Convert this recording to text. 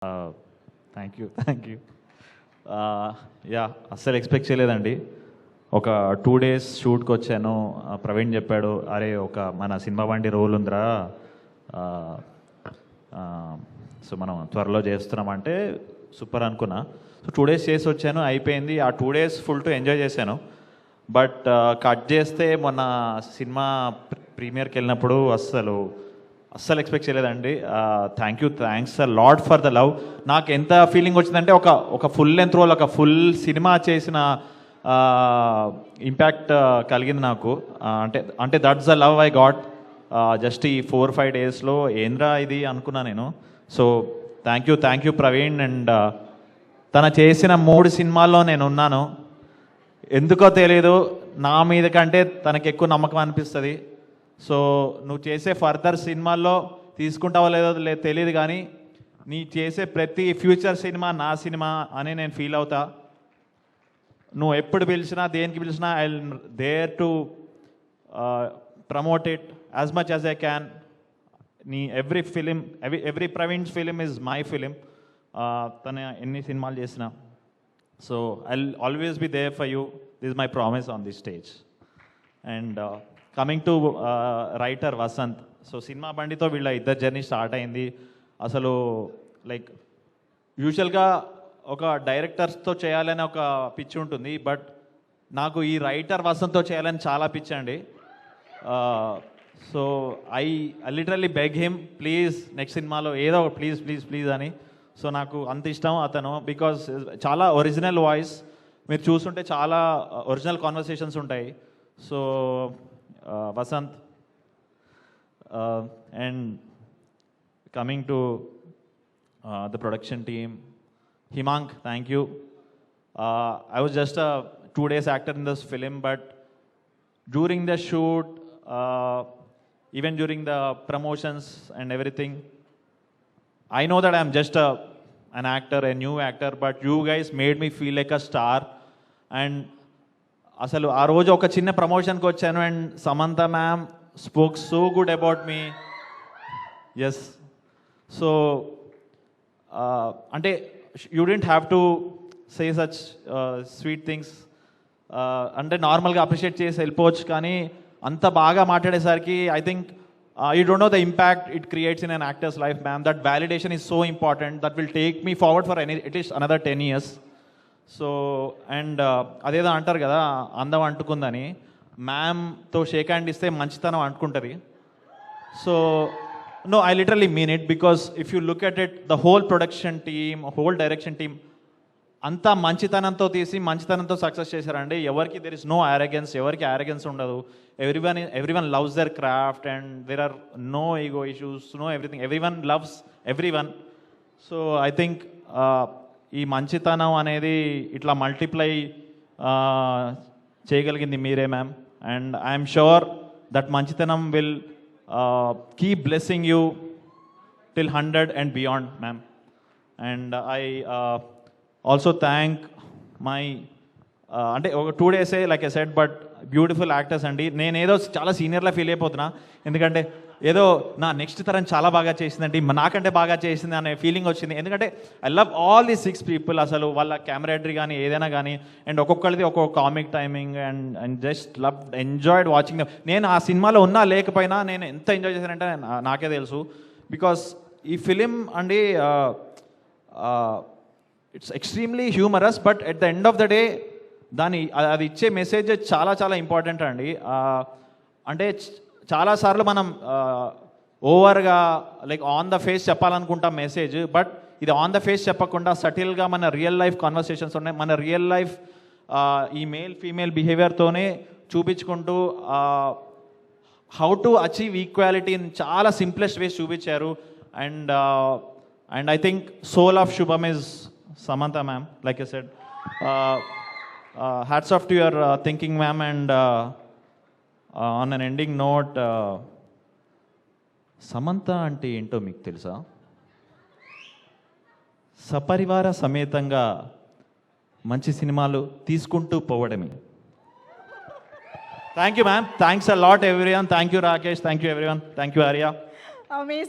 Thank you. Yeah, అస్సలు expect చేయలేదండి. ఒక 2 days షూట్కి వచ్చాను. ప్రవీణ్ చెప్పాడు, అరే ఒక మన సినిమా బండి రోల్ ఉందిరా, సో మనం త్వరలో చేస్తున్నామంటే సూపర్ అనుకున్నా. సో 2 days చేసి వచ్చాను, అయిపోయింది. ఆ 2 days ఫుల్ టు ఎంజాయ్ చేశాను. బట్ కట్ చేస్తే మొన్న సినిమా ప్రీమియర్కి వెళ్ళినప్పుడు అస్సలు ఎక్స్పెక్ట్ చేయలేదండి. Thanks a lot for the love. నాకు ఎంత ఫీలింగ్ వచ్చిందంటే ఒక ఫుల్ లెంత్ రోల్, ఒక ఫుల్ సినిమా చేసిన ఇంపాక్ట్ కలిగింది నాకు. అంటే that's the love I got just ఈ 4-5 daysలో. ఏంద్రా ఇది అనుకున్నా నేను. So thank you Praveen. And తన చేసిన 3 సినిమాల్లో నేను ఉన్నాను. ఎందుకో తెలియదు, నా మీద కంటే తనకి ఎక్కువ నమ్మకం అనిపిస్తుంది. సో నువ్వు చేసే ఫర్దర్ సినిమాల్లో తీసుకుంటావో లేదో తెలియదు, కానీ నీ చేసే ప్రతి ఫ్యూచర్ సినిమా నా సినిమా అని నేను ఫీల్ అవుతా. నువ్వు ఎప్పుడు పిలిచినా, దేనికి పిలిచినా, I there to promote it as much as I can. నీ every Praveen's film is my film. తన ఎన్ని సినిమాలు చేసినా. So I will always be there for you. This my promise on this stage. And coming to writer Vasanth. So సినిమా బండితో వీళ్ళ ఇద్దరు journey start అయింది. అసలు లైక్ యూజువల్గా ఒక డైరెక్టర్స్తో చేయాలని ఒక పిచ్చి ఉంటుంది, బట్ నాకు ఈ రైటర్ వసంత్తో చేయాలని చాలా పిచ్చి అండి. So I literally beg him, please next సినిమాలో ఏదో ప్లీజ్ అని. సో నాకు అంత ఇష్టం అతను, బికాజ్ చాలా ఒరిజినల్ వాయిస్. మీరు చూస్తుంటే చాలా ఒరిజినల్ కాన్వర్సేషన్స్ ఉంటాయి. So Vasant. And coming to the production team, Himank, thank you. I was just a 2 days actor in this film, but during the shoot, even during the promotions and everything, I know that I'm just an actor, a new actor, but you guys made me feel like a star. And అసలు ఆ రోజు ఒక చిన్న ప్రమోషన్కి వచ్చాను, and Samantha ma'am spoke so good about me. Yes. So అంటే you don't have to say such sweet things. అంటే నార్మల్గా అప్రిషియేట్ చేసి వెళ్ళిపోవచ్చు, కానీ అంత బాగా మాట్లాడేసరికి I think you don't know the impact it creates in an actor's life, ma'am. That validation is so important. That will take me forward for at least another 10 years. So, and అదేదో అంటారు కదా, అందం అంటుకుందని. మ్యామ్తో shake hand ఇస్తే మంచితనం అంటుకుంటుంది. So no, I literally mean it, because if you look at it, the whole production team, whole direction team, అంతా మంచితనంతో తీసి మంచితనంతో సక్సెస్ చేశారండి. ఎవరికి దెర్ ఇస్ నో arrogance, ఎవరికి arrogance ఉండదు. everyone loves their craft, and there are no ego issues, no everything. Everyone loves everyone. So I think ఈ మంచితనం అనేది ఇట్లా మల్టిప్లై చేయగలిగింది మీరే, ma'am. And I'm sure that మంచితనం will keep blessing you till 100 and beyond, ma'am. And I also thank my అంటే ఒక 2 days like I said, but beautiful actors అండి. నేను ఏదో చాలా సీనియర్లా ఫీల్ అయిపోతున్నా, ఎందుకంటే ఏదో నా నెక్స్ట్ తరం చాలా బాగా చేసిందండి, నాకంటే బాగా చేసింది అనే ఫీలింగ్ వచ్చింది. ఎందుకంటే I love all the 6 people. అసలు వాళ్ళ కెమెరాడరీ కానీ ఏదైనా కానీ, అండ్ ఒక్కొక్కరిది ఒక్కొక్క comic timing, and just love enjoyed watching. నేను ఆ సినిమాలో ఉన్నా లేకపోయినా నేను ఎంత ఎంజాయ్ చేశానంటే నాకే తెలుసు. బికాస్ ఈ ఫిలిం అండి it's extremely humorous, but at the end of the day అది ఇచ్చే మెసేజ్ చాలా చాలా ఇంపార్టెంట్ అండి. అంటే చాలాసార్లు మనం ఓవర్గా లైక్ ఆన్ ద ఫేస్ చెప్పాలనుకుంటాం మెసేజ్, బట్ ఇది ఆన్ ద ఫేస్ చెప్పకుండా సటిల్గా మన రియల్ లైఫ్ కాన్వర్సేషన్స్ ఉన్నాయి. మన రియల్ లైఫ్ ఈ మేల్ ఫీమేల్ బిహేవియర్తోనే చూపించుకుంటూ how to achieve equality in చాలా సింప్లెస్ట్ వేస్ చూపించారు. And I think soul of Shubham is Samantha ma'am, like I said. Hats off to your thinking ma'am. And on an ending note, Samantha అంటే ఏంటో మీకు తెలుసా? సపరివార సమేతంగా మంచి సినిమాలు తీసుకుంటూ పోవడమే. Thank you ma'am. Thanks a lot everyone. Thank you Rakesh. Thank you everyone. Thank you Arya. Amazing.